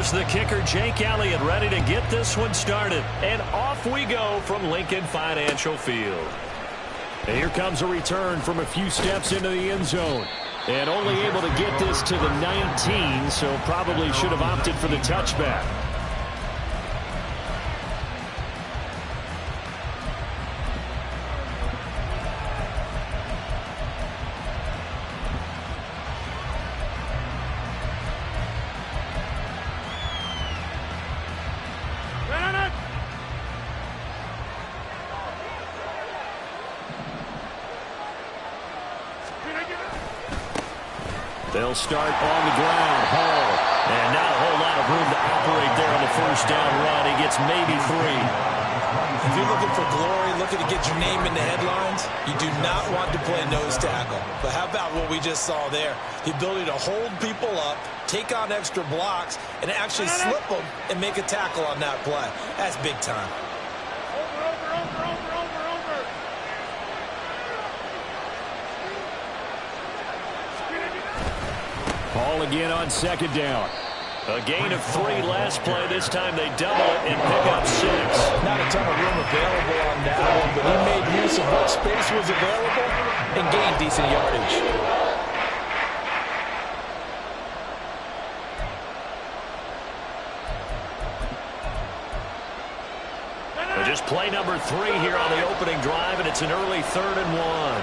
Here's the kicker, Jake Elliott, ready to get this one started. And off we go from Lincoln Financial Field. And here comes a return from a few steps into the end zone. And only able to get this to the 19, so probably should have opted for the touchback. They'll start on the ground. Hall. And not a whole lot of room to operate there on the first down run. He gets maybe 3. If you're looking for glory, looking to get your name in the headlines, you do not want to play nose tackle. But how about what we just saw there? The ability to hold people up, take on extra blocks, and actually slip them and make a tackle on that play. That's big time. Ball again on second down. A gain of 3 last play. This time they double it and pick up 6. Not a ton of room available on that one, but he made use of what space was available and gained decent yardage. Just play number 3 here on the opening drive, and it's an early 3rd and 1.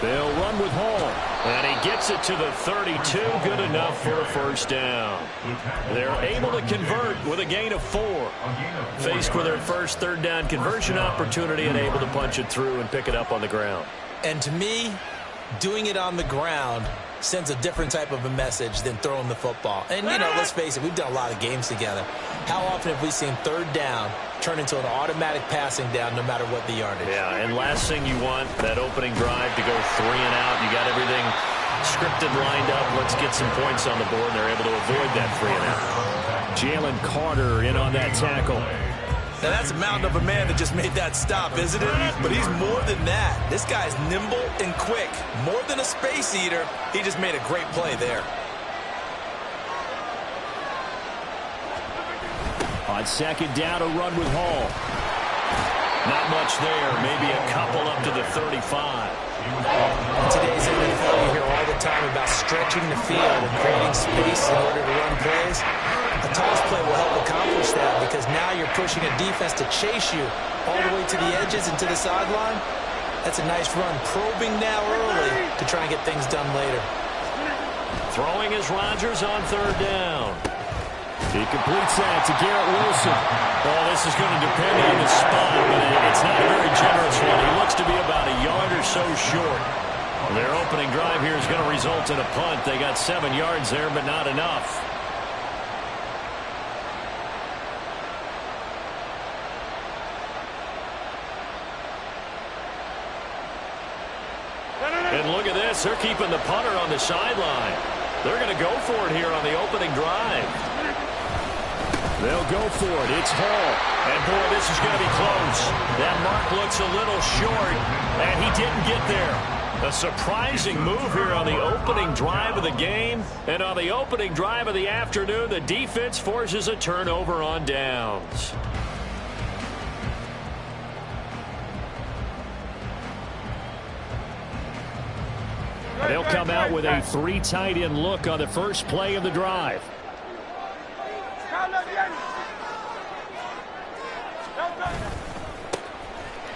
They'll run with Hall. And he gets it to the 32. Good enough for a first down. They're able to convert with a gain of 4. Faced with their first 3rd down conversion opportunity and able to punch it through and pick it up on the ground. And to me, doing it on the ground sends a different type of a message than throwing the football. And, you know, let's face it, we've done a lot of games together. How often have we seen 3rd down turn into an automatic passing down no matter what the yardage? Yeah, and last thing you want, that opening drive to go 3 and out. You got everything scripted, lined up. Let's get some points on the board, and they're able to avoid that 3 and out. Jalen Carter in on that tackle. Now, that's a mountain of a man that just made that stop, isn't it? But he's more than that. This guy's nimble and quick. More than a space eater, he just made a great play there. On second down, a run with Hall. Not much there. Maybe a couple up to the 35. In today's NFL, you hear all the time about stretching the field and creating space in order to run plays. A toss play will help accomplish that because now you're pushing a defense to chase you all the way to the edges and to the sideline. That's a nice run, probing now early to try and get things done later. Throwing is Rodgers on 3rd down. He completes that to Garrett Wilson. Well, this is going to depend on the spot, but it's not a very generous one. He looks to be about a yard or so short. Their opening drive here is going to result in a punt. They got 7 yards there, but not enough. And look at this. They're keeping the punter on the sideline. They're going to go for it here on the opening drive. They'll go for it. It's Hall. And, boy, this is going to be close. That mark looks a little short, and he didn't get there. A surprising move here on the opening drive of the game. And on the opening drive of the afternoon, the defense forces a turnover on downs. They'll come out with a 3 tight end look on the first play of the drive.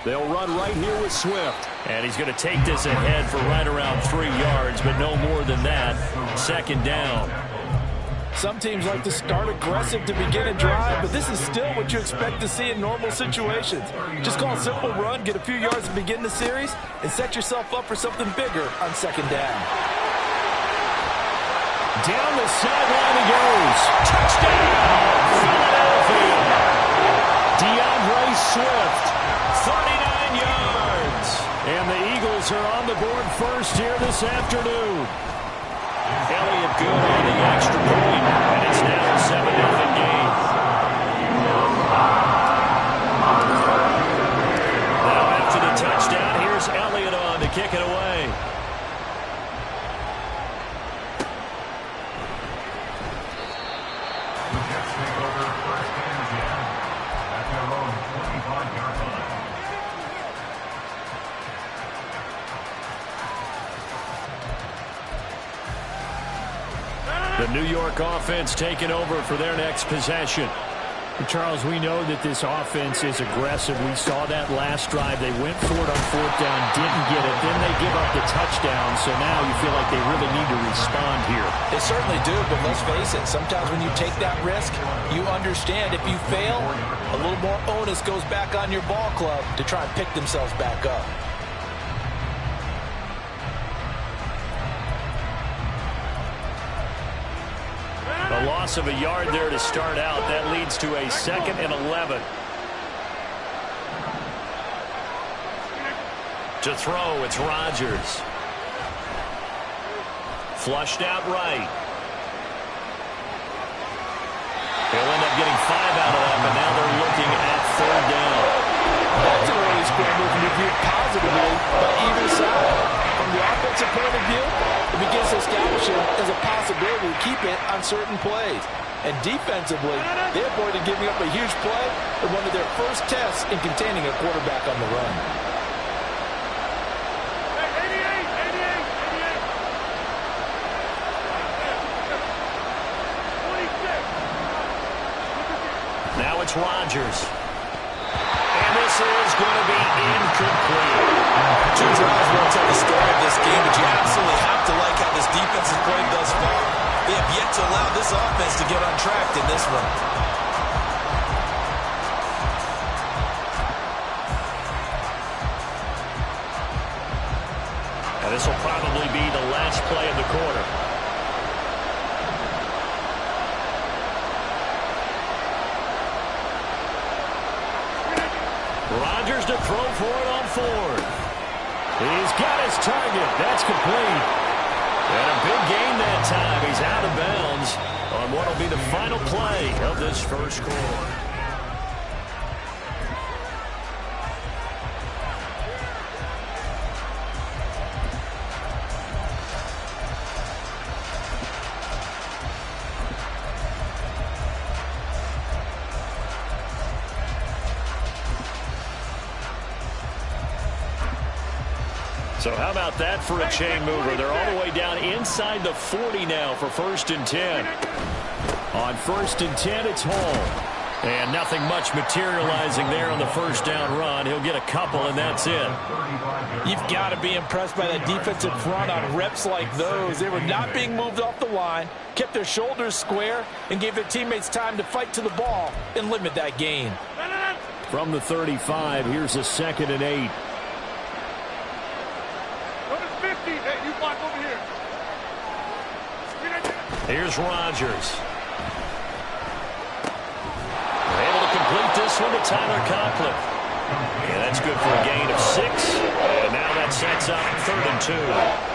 They'll run right here with Swift. And he's going to take this ahead for right around 3 yards, but no more than that. 2nd down. Some teams like to start aggressive to begin a drive, but this is still what you expect to see in normal situations. Just call a simple run, get a few yards to begin the series, and set yourself up for something bigger on 2nd down. Down the sideline he goes. Touchdown, Philadelphia. DeAndre Swift, 39 yards. And the Eagles are on the board first here this afternoon. Elliott good on the extra point, and it's now a 7-0 game. Now after the touchdown, here's Elliott on to kick it away. The New York offense taking over for their next possession. Charles, we know that this offense is aggressive. We saw that last drive. They went for it on fourth down, didn't get it. Then they give up the touchdown, so now you feel like they really need to respond here. They certainly do, but let's face it, sometimes when you take that risk, you understand if you fail, a little more onus goes back on your ball club to try and pick themselves back up. A loss of a yard there to start out. That leads to a 2nd and 11. To throw, it's Rodgers. Flushed out right. He'll end up getting 5 out of that, but now they're looking at 3rd down. That's an early scramble to be viewed positively by either side. From the offensive point of view, it begins to establish it as a possibility to keep it on certain plays. And defensively, they avoided giving up a huge play in one of their first tests in containing a quarterback on the run. Now it's Rodgers. And this is going to be incomplete. 2 drives won't tell the story of this game, but you absolutely have to like how this defense has played thus far. They have yet to allow this offense to get on track in this one. And this will probably be the last play of the quarter. Rodgers to throw for it on 4th. He's got his target. That's complete. And a big gain that time. He's out of bounds on what will be the final play of this first quarter. So how about that for a chain mover? They're all the way down inside the 40 now for 1st and 10. On 1st and 10, it's Hall. And nothing much materializing there on the first down run. He'll get a couple, and that's it. You've got to be impressed by that defensive front on reps like those. They were not being moved off the line, kept their shoulders square, and gave their teammates time to fight to the ball and limit that gain. From the 35, here's a 2nd and 8. Here's Rodgers. Able to complete this one to Tyler Conklin. And that's good for a gain of 6. And now that sets up 3rd and 2.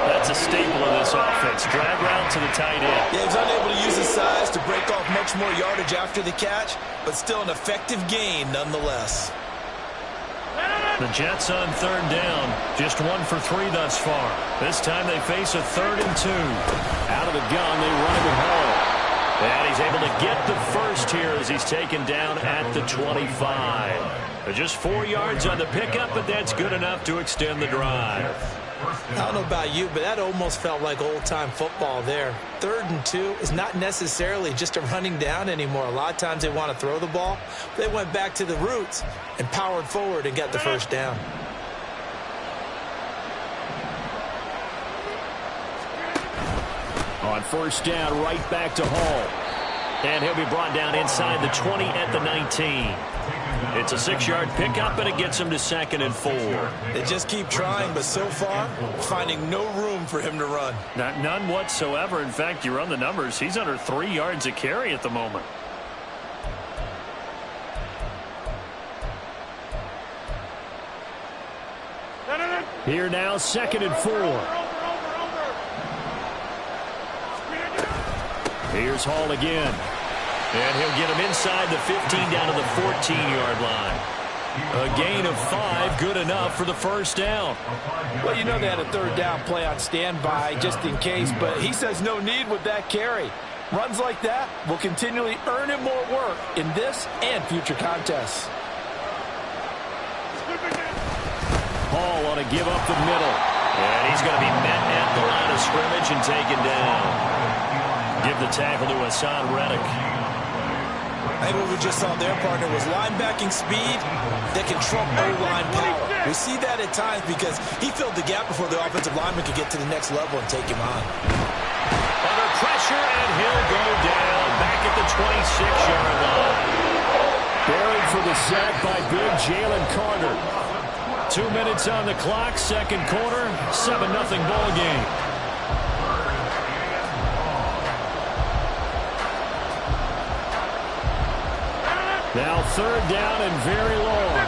That's a staple of this offense. Drag route to the tight end. Yeah, he's unable to use his size to break off much more yardage after the catch, but still an effective gain nonetheless. The Jets on 3rd down. Just 1 for 3 thus far. This time they face a 3rd and 2. Out of the gun, they run it with Hall. And he's able to get the first here as he's taken down at the 25. Just 4 yards on the pickup, but that's good enough to extend the drive. I don't know about you, but that almost felt like old-time football there. 3rd and 2 is not necessarily just a running down anymore. A lot of times they want to throw the ball. They went back to the roots and powered forward and got the first down. On 1st down, right back to Hall. And he'll be brought down inside the 20 at the 19. It's a 6-yard pickup, and it gets him to 2nd and 4. They just keep trying, but so far, finding no room for him to run. None whatsoever. In fact, you run the numbers. He's under 3 yards a carry at the moment. Here now, 2nd and 4. Here's Hall again. And he'll get him inside the 15 down to the 14-yard line. A gain of 5, good enough for the first down. Well, you know they had a 3rd down play on standby just in case, but he says no need with that carry. Runs like that will continually earn him more work in this and future contests. Hall on a give up the middle. And he's going to be met at the line of scrimmage and taken down. give the tackle to Hassan Reddick. I think what we just saw there, partner, was linebacking speed that can trump O-line power. We see that at times because he filled the gap before the offensive lineman could get to the next level and take him on. Under pressure, and he'll go down back at the 26-yard line. Buried for the sack by big Jalen Carter. 2 minutes on the clock, second quarter, 7-0 ball game. Now third down and very long.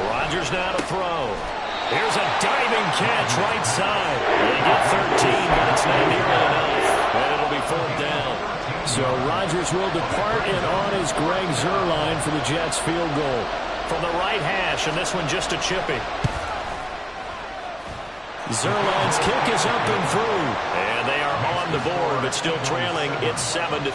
Rodgers now to throw. Here's a diving catch right side. They get 13, but it's not nearly enough. And it'll be fourth down. So Rodgers will depart, and on is Greg Zuerlein for the Jets field goal. From the right hash, and this one just a chippy. Zuerlein's kick is up and through. And they are on the board, but still trailing. It's 7-3.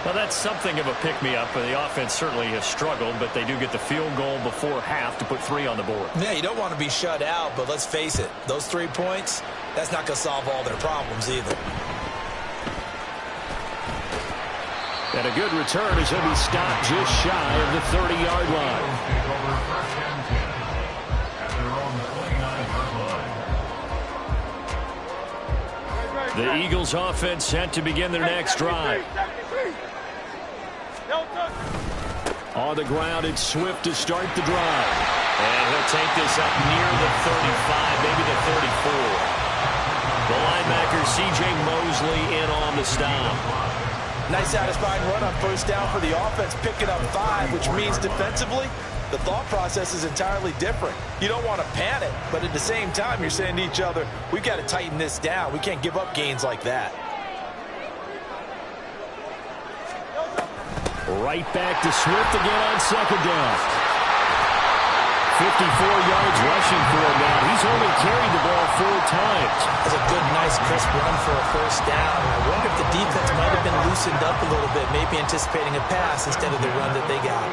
Well, that's something of a pick-me-up. The offense certainly has struggled, but they do get the field goal before half to put 3 on the board. Yeah, you don't want to be shut out, but let's face it. Those 3 points, that's not going to solve all their problems either. And a good return as he'll be stopped just shy of the 30-yard line. The Eagles offense set to begin their next drive. On the ground, it's Swift to start the drive. And he'll take this up near the 35, maybe the 34. The linebacker, C.J. Mosley, in on the stop. Nice satisfying run on first down for the offense, picking up 5, which means defensively, the thought process is entirely different. You don't want to panic, but at the same time, you're saying to each other, we've got to tighten this down. We can't give up gains like that. Right back to Swift again on second down. 54 yards rushing for him now. He's only carried the ball 4 times. That's a good, nice, crisp run for a first down. I wonder if the defense might have been loosened up a little bit, maybe anticipating a pass instead of the run that they got.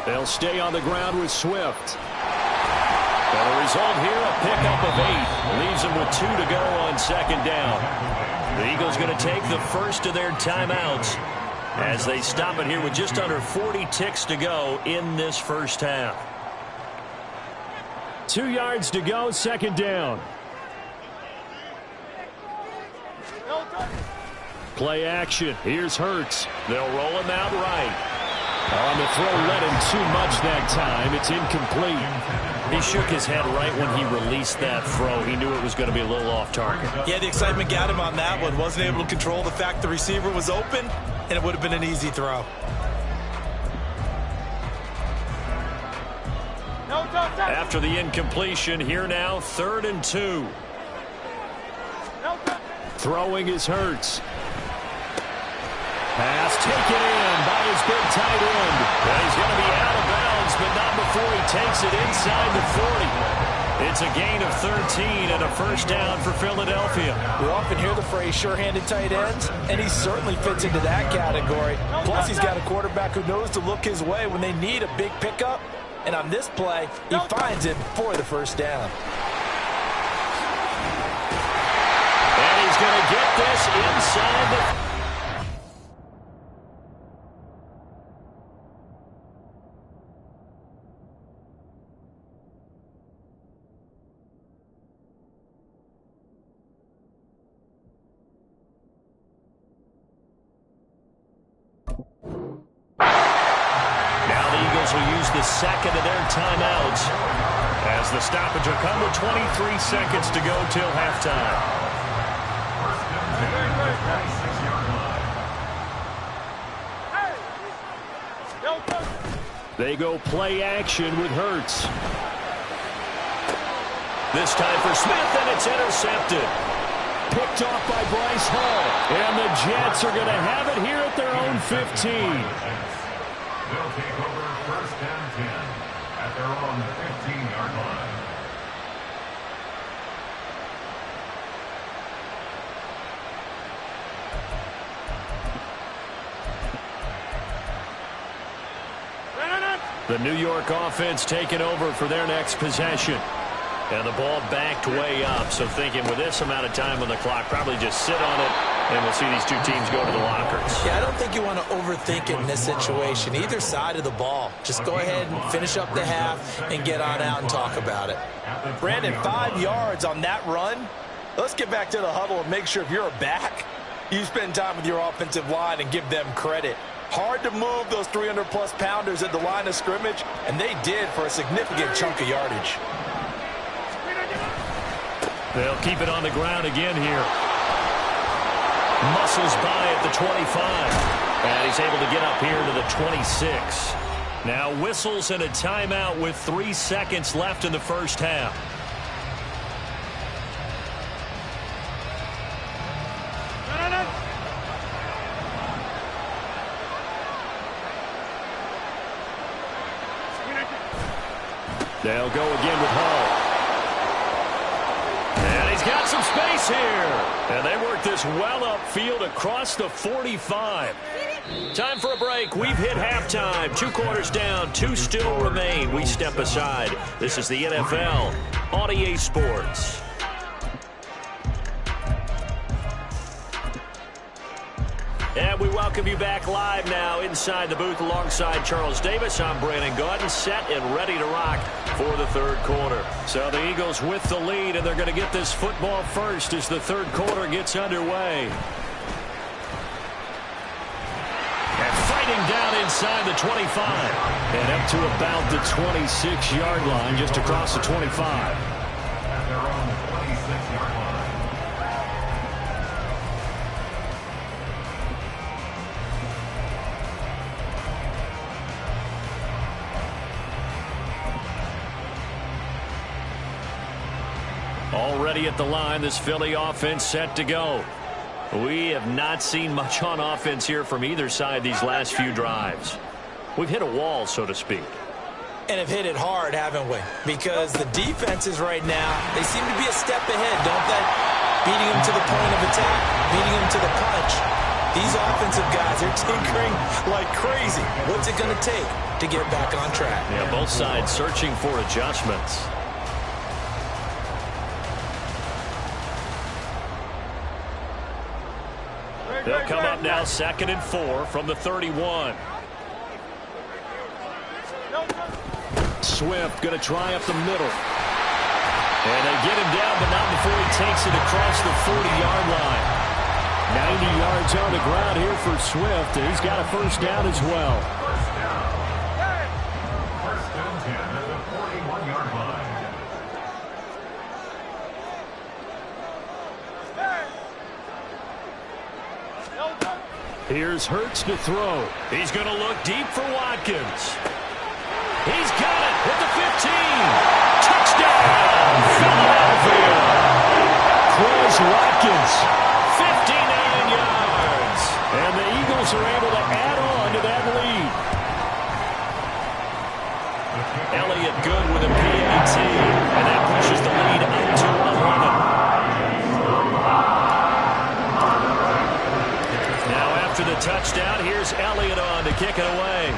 They'll stay on the ground with Swift. And the result here, a pickup of 8. Leaves them with 2 to go on second down. The Eagles going to take the first of their timeouts as they stop it here with just under 40 ticks to go in this first half. 2 yards to go, second down. Play action. Here's Hurts. They'll roll him out right. On the throw, led him too much that time. It's incomplete. He shook his head right when he released that throw. He knew it was going to be a little off target. Yeah, the excitement got him on that one. Wasn't able to control the fact the receiver was open, and it would have been an easy throw. After the incompletion, here now, 3rd and 2. Throwing is Hurts. Pass taken in by his big tight end. And he's going to be out of bounds, but not before he takes it inside the 40. It's a gain of 13 and a first down for Philadelphia. We often hear the phrase sure-handed tight ends, and he certainly fits into that category. Plus, he's got a quarterback who knows to look his way when they need a big pickup. And on this play, he finds it for the first down. And he's going to get this inside the... will use the second of their timeouts as the stoppage will come with 23 seconds to go till halftime. They go play action with Hurts. This time for Smith, and it's intercepted. Picked off by Bryce Hall. And the Jets are going to have it here at their own 15. They'll take over first and 10 at their own 15-yard line. The New York offense taking over for their next possession. And the ball backed way up, so thinking with this amount of time on the clock, probably just sit on it, and we'll see these two teams go to the lockers. Yeah, I don't think you want to overthink it in this situation, either side of the ball. Just go ahead and finish up the half and get on out and talk about it. Brandon, 5 yards on that run. Let's get back to the huddle and make sure if you're a back, you spend time with your offensive line and give them credit. Hard to move those 300-plus pounders at the line of scrimmage, and they did for a significant chunk of yardage. They'll keep it on the ground again here. Muscles by at the 25. And he's able to get up here to the 26. Now whistles and a timeout with 3 seconds left in the first half. They'll go again with Hall. And he's got some space here. And they work this well upfield across the 45. Time for a break. We've hit halftime. 2 quarters down. 2 still remain. We step aside. This is the NFL on EA Sports. And we welcome you back live now inside the booth alongside Charles Davis. I'm Brandon Gaudin, set and ready to rock for the third quarter. So the Eagles with the lead, and they're going to get this football first as the third quarter gets underway. And fighting down inside the 25. And up to about the 26-yard line, just across the 25. At their own 26-yard line. Already at the line, this Philly offense set to go. We have not seen much on offense here from either side these last few drives. We've hit a wall, so to speak. And have hit it hard, haven't we? Because the defenses right now, they seem to be a step ahead, don't they? Beating them to the point of attack, beating them to the punch. These offensive guys are tinkering like crazy. What's it going to take to get back on track? Yeah, both sides searching for adjustments. They'll come up now 2nd and 4 from the 31. Swift going to try up the middle. And they get him down, but not before he takes it across the 40-yard line. 90 yards on the ground here for Swift, and he's got a first down as well. First down. First and 10 at the 41-yard line. Here's Hurts to throw. He's going to look deep for Watkins. He's got it at the 15. Touchdown, Philadelphia. Chris Watkins, 59 yards. And the Eagles are able to add on to that lead. Elliott good with a PAT. And that pushes the lead up to 11. After the touchdown, here's Elliott on to kick it away.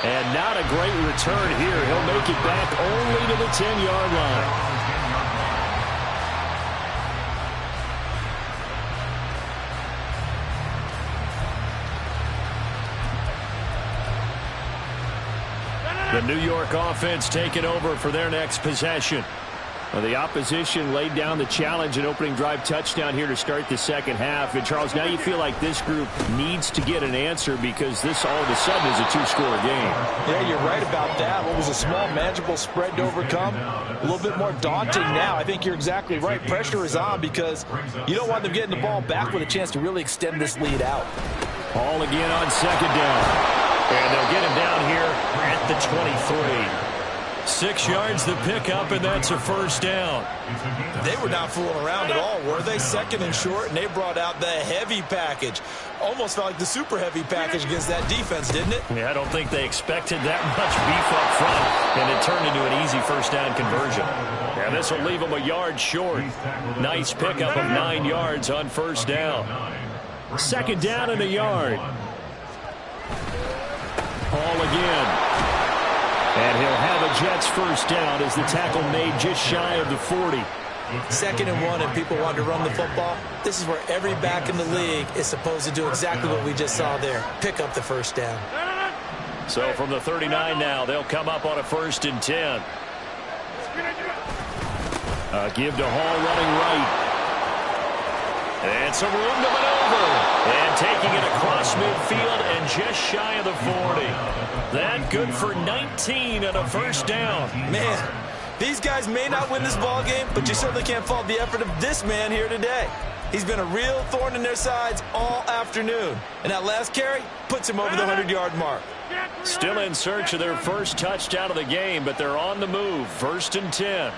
And not a great return here. He'll make it back only to the 10-yard line. The New York offense taking over for their next possession. Well, the opposition laid down the challenge and opening drive touchdown here to start the second half. And, Charles, now you feel like this group needs to get an answer because this all of a sudden is a 2-score game. Yeah, you're right about that. What was a small, manageable spread to overcome, a little bit more daunting now. I think you're exactly right. Pressure is on because you don't want them getting the ball back with a chance to really extend this lead out. Ball again on second down. And they'll get him down here at the 23. 6 yards the pickup, and that's a first down. They were not fooling around at all, were they? 2nd and short, and they brought out the heavy package. Almost felt like the super heavy package against that defense, didn't it? Yeah, I don't think they expected that much beef up front, and it it turned into an easy first down conversion. And this will leave him a yard short. Nice pickup of 9 yards on first down. Second down and a yard. Hall again. And he'll have a Jets first down as the tackle made just shy of the 40. 2nd and 1 and people want to run the football. This is where every back in the league is supposed to do exactly what we just saw there. Pick up the first down. So from the 39 now, they'll come up on a 1st and 10. Give to Hall running right. And some room to maneuver. And taking it across midfield and just shy of the 40. That good for 19 and a first down. Man, these guys may not win this ball game, but you certainly can't fault the effort of this man here today. He's been a real thorn in their sides all afternoon. And that last carry puts him over the 100-yard mark. Still in search of their first touchdown of the game, but they're on the move. 1st and 10.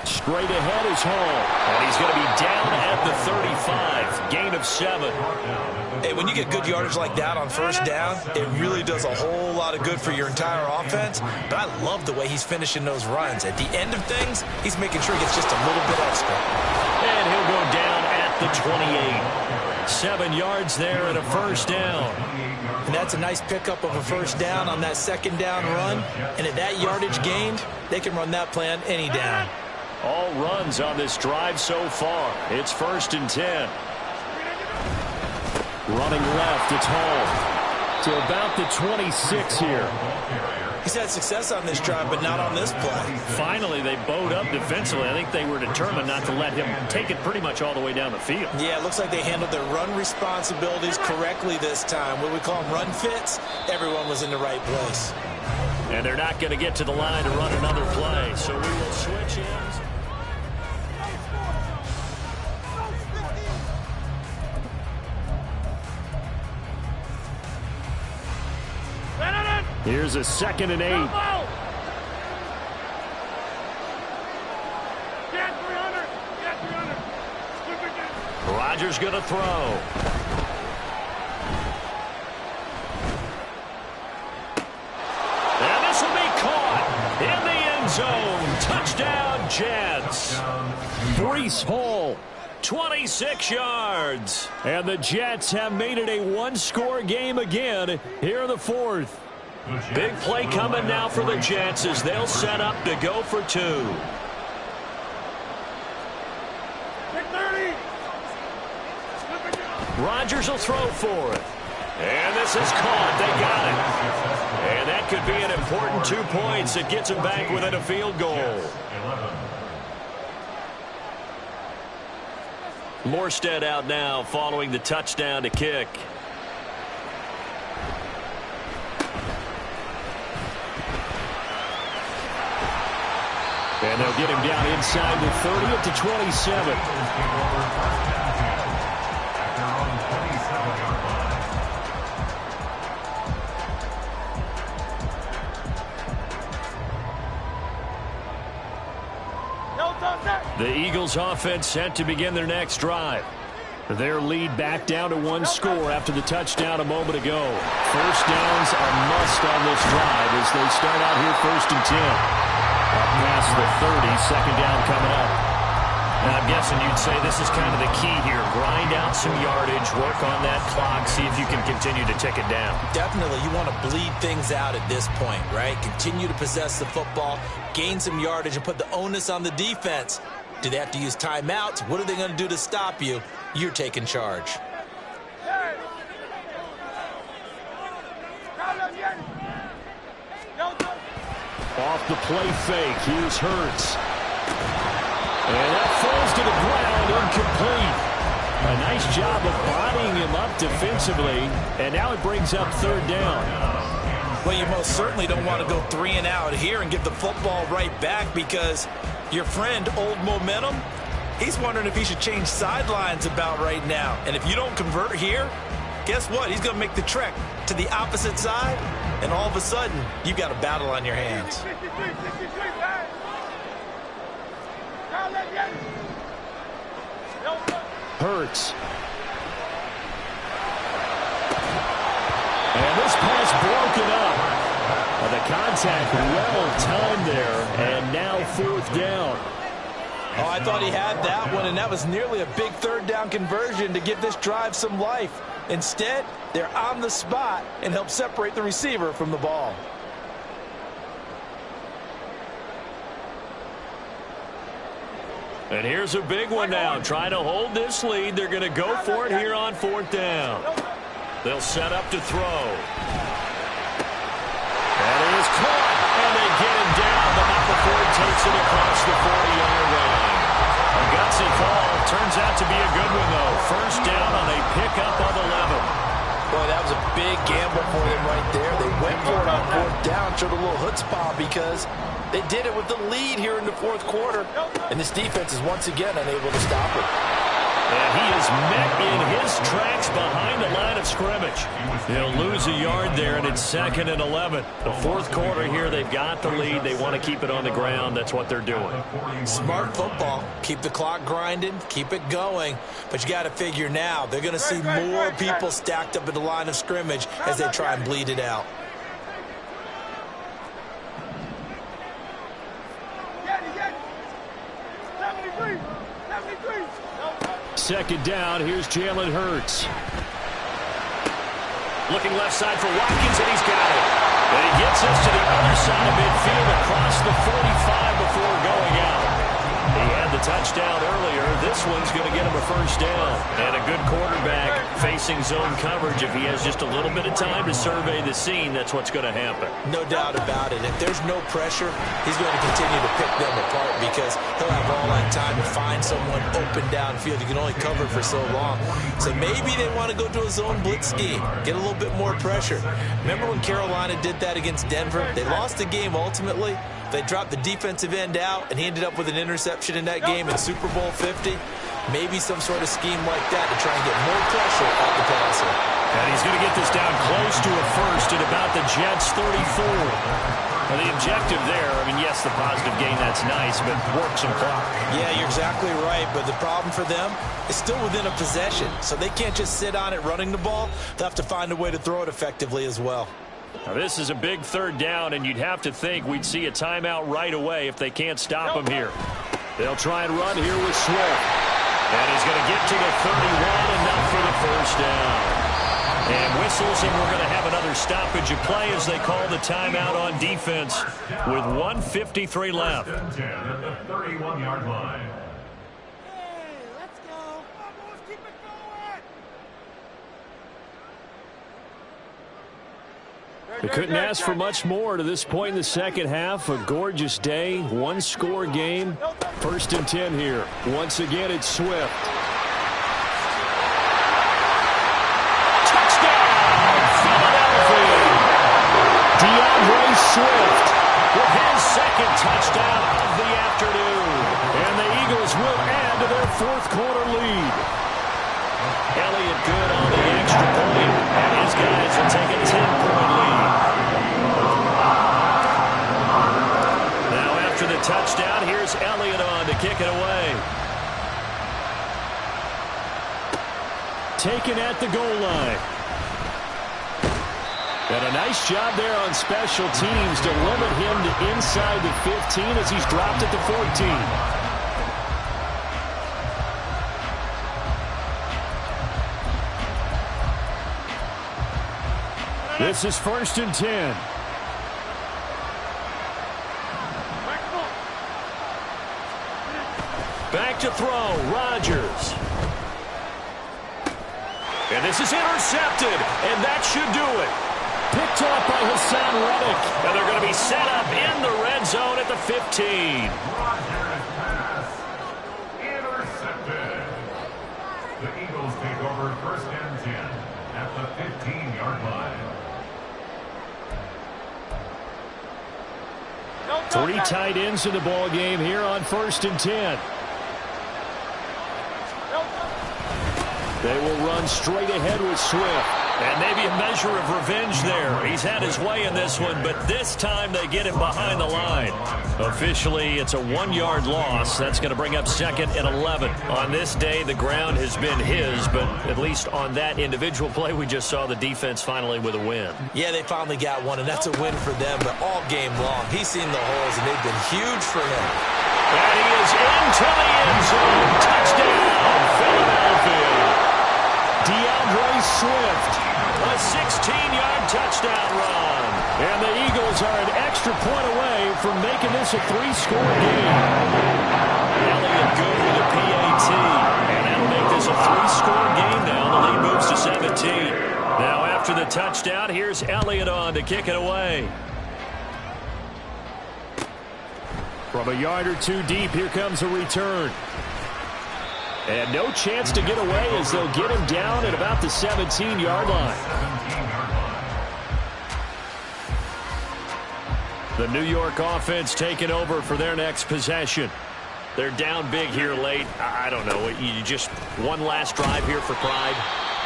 Straight ahead is Hall. And he's going to be down at the 35. Gain of 7. Hey, when you get good yardage like that on first down, it really does a whole lot of good for your entire offense. But I love the way he's finishing those runs. At the end of things, he's making sure he gets just a little bit extra. And he'll go down at the 28. 7 yards there and a first down. And that's a nice pickup of a first down on that 2nd down run. And at that yardage gained, they can run that play on any down. All runs on this drive so far. It's 1st and 10. Running left, it's Hall to about the 26 here. He's had success on this drive, but not on this play. Finally, they bowed up defensively. I think they were determined not to let him take it pretty much all the way down the field. Yeah, it looks like they handled their run responsibilities correctly this time. What we call them run fits, everyone was in the right place. And they're not going to get to the line to run another play, so we will switch ends. Here's a 2nd and 8. Rodgers going to throw. And this will be caught in the end zone. Touchdown, Jets. Breece Hall, 26 yards. And the Jets have made it a one-score game again here in the 4th. Big play coming now for the Jets as they'll set up to go for 2. Rodgers will throw for it. And this is caught. They got it. And that could be an important 2 points that gets them back within a field goal. Morstead out now following the touchdown to kick. And they'll get him down inside the 30 at the 27. The Eagles offense set to begin their next drive. Their lead back down to 1 score after the touchdown a moment ago. First downs a must on this drive as they start out here 1st and 10. Up past the 30, 2nd down coming up. Now, I'm guessing you'd say this is kind of the key here. Grind out some yardage, work on that clock, see if you can continue to tick it down. Definitely, you want to bleed things out at this point, right? Continue to possess the football, gain some yardage, and put the onus on the defense. Do they have to use timeouts? What are they going to do to stop you? You're taking charge. Off the play fake, here's Hurts. And that falls to the ground, incomplete. A nice job of bodying him up defensively, and now it brings up 3rd down. Well, you most certainly don't want to go 3 and out here and give the football right back because your friend, Old Momentum, he's wondering if he should change sidelines about right now. And if you don't convert here, guess what? He's going to make the trek to the opposite side, and all of a sudden, you've got a battle on your hands. Hurts. And this pass broken up. The contact well timed there, and now fourth down. Oh, I thought he had that one, and that was nearly a big third down conversion to give this drive some life. Instead, they're on the spot and help separate the receiver from the ball. And here's a big one now. Trying to hold this lead. They're going to go for it here on fourth down. They'll set up to throw. That is caught, and they get him down, but not before he takes it across the 40-yard line. A gutsy call. Turns out to be a good one, though. First down on a pickup of 11. Boy, that was a big gamble for them right there. They went for it on fourth down, showed a little chutzpah because they did it with the lead here in the fourth quarter. And this defense is once again unable to stop it. And he is met in his tracks behind the line of scrimmage. They'll lose a yard there, and it's 2nd and 11. The fourth quarter here, they've got the lead. They want to keep it on the ground. That's what they're doing. Smart football. Keep the clock grinding. Keep it going. But you got to figure now, they're going to see more people stacked up at the line of scrimmage as they try and bleed it out. Second down, here's Jalen Hurts. Looking left side for Watkins, and he's got it. And he gets us to the other side of midfield across the 45 before going out. He had the touchdown earlier. This one's going to get him a first down. And a good quarterback facing zone coverage. If he has just a little bit of time to survey the scene, that's what's going to happen. No doubt about it. If there's no pressure, he's going to continue to pick them apart because he'll have all that time to find someone open downfield. He can only cover for so long. So maybe they want to go to a zone blitz scheme, get a little bit more pressure. Remember when Carolina did that against Denver? They lost the game ultimately. They dropped the defensive end out, and he ended up with an interception in that game in Super Bowl 50. Maybe some sort of scheme like that to try and get more pressure off the passer. And he's going to get this down close to a first at about the Jets' 34. Well, the objective there, I mean, yes, the positive gain, that's nice, but work some clock. Yeah, you're exactly right, but the problem for them is still within a possession, so they can't just sit on it running the ball. They'll have to find a way to throw it effectively as well. Now, this is a big third down, and you'd have to think we'd see a timeout right away if they can't stop him here. They'll try and run here with Swift. And he's going to get to the 31, enough for the first down. And whistles, and we're going to have another stoppage of play as they call the timeout on defense with 1:53 left. 10 at the 31-yard line. They couldn't ask for much more to this point in the second half. A gorgeous day, one-score game. 1st and 10 here. Once again, it's Swift. Touchdown, Philadelphia! DeAndre Swift with his second touchdown of the afternoon. And the Eagles will add to their fourth quarter lead. Elliott good on the extra point, and his guys will take a 10-point lead. Now after the touchdown, here's Elliott on to kick it away. Taken at the goal line. And a nice job there on special teams to limit him to inside the 15 as he's dropped at the 14. This is 1st and 10. Back to throw, Rodgers. And this is intercepted, and that should do it. Picked off by Hassan Reddick. And they're going to be set up in the red zone at the 15. Rodgers pass intercepted. The Eagles take over 1st and 10 at the 15-yard line. 3 tight ends in the ball game here on 1st and 10. They will run straight ahead with Swift. And maybe a measure of revenge there. He's had his way in this one, but this time they get him behind the line. Officially, it's a 1-yard loss. That's going to bring up 2nd and 11. On this day, the ground has been his, but at least on that individual play, we just saw the defense finally with a win. Yeah, they finally got one, and that's a win for them, but all game long, he's seen the holes, and they've been huge for him. And he is into the end zone. Touchdown, Philadelphia. DeAndre Swift, a 16-yard touchdown run. And the Eagles are an extra point away from making this a 3-score game. Elliott good with a PAT. And that'll make this a 3-score game now. The lead moves to 17. Now after the touchdown, here's Elliott on to kick it away. From a yard or two deep, here comes a return. And no chance to get away as they'll get him down at about the 17-yard line. The New York offense taking over for their next possession. They're down big here late. I don't know. You just one last drive here for pride.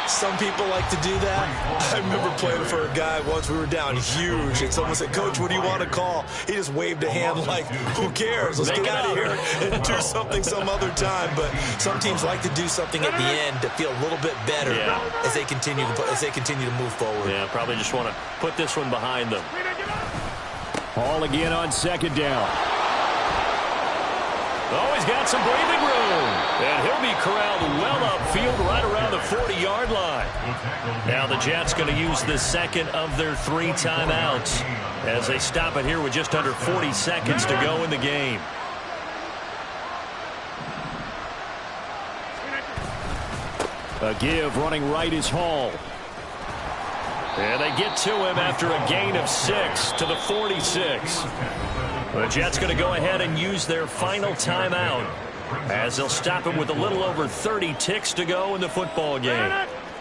Some people like to do that. I remember playing for a guy once. We were down huge, and someone said, "Coach, what do you want to call?" He just waved a hand like, who cares? Let's get out of here and do something some other time. But some teams like to do something at the end to feel a little bit better as they continue to move forward. Yeah, probably just want to put this one behind them. Ball again on 2nd down. Oh, he's got some breathing room. And he'll be corralled well upfield right around the 40-yard line. Now the Jets going to use the 2nd of their 3 timeouts as they stop it here with just under 40 seconds to go in the game. A give running right is Hall. And they get to him after a gain of 6 to the 46. The Jets going to go ahead and use their final timeout as they'll stop him with a little over 30 ticks to go in the football game.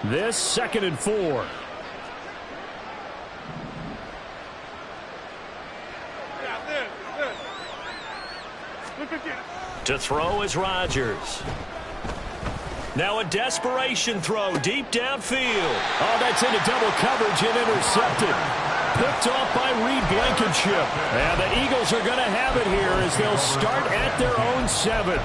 This 2nd and 4. To throw is Rodgers. Now a desperation throw deep downfield. Oh, that's into double coverage and intercepted. Picked off by Reed Blankenship. And the Eagles are going to have it here as they'll start at their own 7.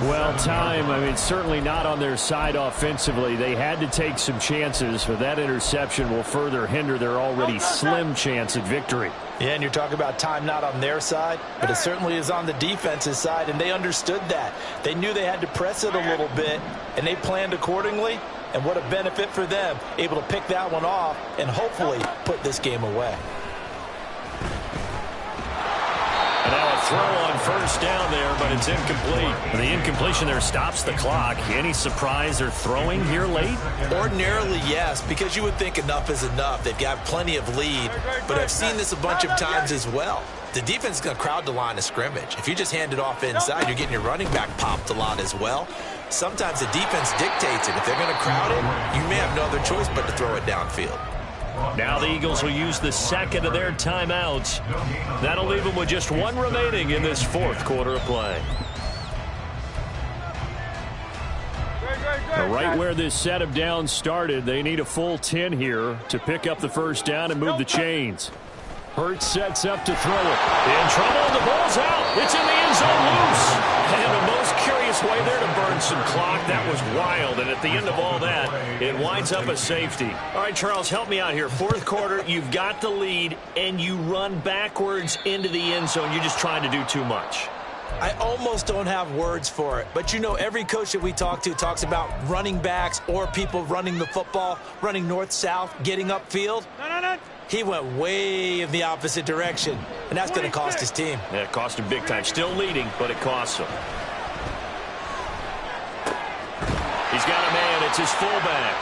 Well, time, certainly not on their side offensively. They had to take some chances, but that interception will further hinder their already slim chance at victory. Yeah, and you're talking about time not on their side, but it certainly is on the defense's side, and they understood that. They knew they had to press it a little bit, and they planned accordingly. And what a benefit for them, able to pick that one off and hopefully put this game away. And now a throw on 1st down there, but it's incomplete. The incompletion there stops the clock. Any surprise they're throwing here late? Ordinarily, yes, because you would think enough is enough. They've got plenty of lead, but I've seen this a bunch of times as well. The defense is going to crowd the line of scrimmage. If you just hand it off inside, you're getting your running back popped a lot as well. Sometimes the defense dictates it. If they're going to crowd it, you may have no other choice but to throw it downfield. Now the Eagles will use the 2nd of their timeouts. That'll leave them with just 1 remaining in this 4th quarter of play. Right where this set of downs started, they need a full 10 here to pick up the 1st down and move the chains. Hurts sets up to throw it. In trouble, the ball's out. It's in the end zone loose. And the most curious way there to burn some clock. That was wild. And at the end of all that, it winds up a safety. All right, Charles, help me out here. 4th quarter, you've got the lead, and you run backwards into the end zone. You're just trying to do too much. I almost don't have words for it. But, every coach that we talk to talks about running backs or people running the football, running north-south, getting upfield. No. He went way in the opposite direction, and that's going to cost his team. Yeah, it cost him big time. Still leading, but it costs him. He's got a man. It's his fullback.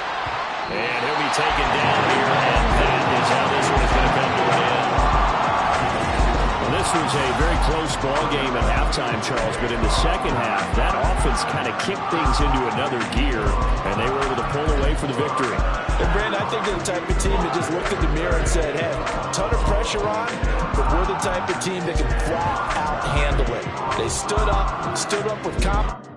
And he'll be taken down here, and that is how this one is going to come to an end. Well, this was a very close ball game at halftime, Charles, but in the second half, that offense kind of kicked things into another gear, and they were able to pull away for the victory. And Brandon, I think they're the type of team that just looked in the mirror and said, hey, ton of pressure on, but we're the type of team that can flat out handle it. They stood up with confidence.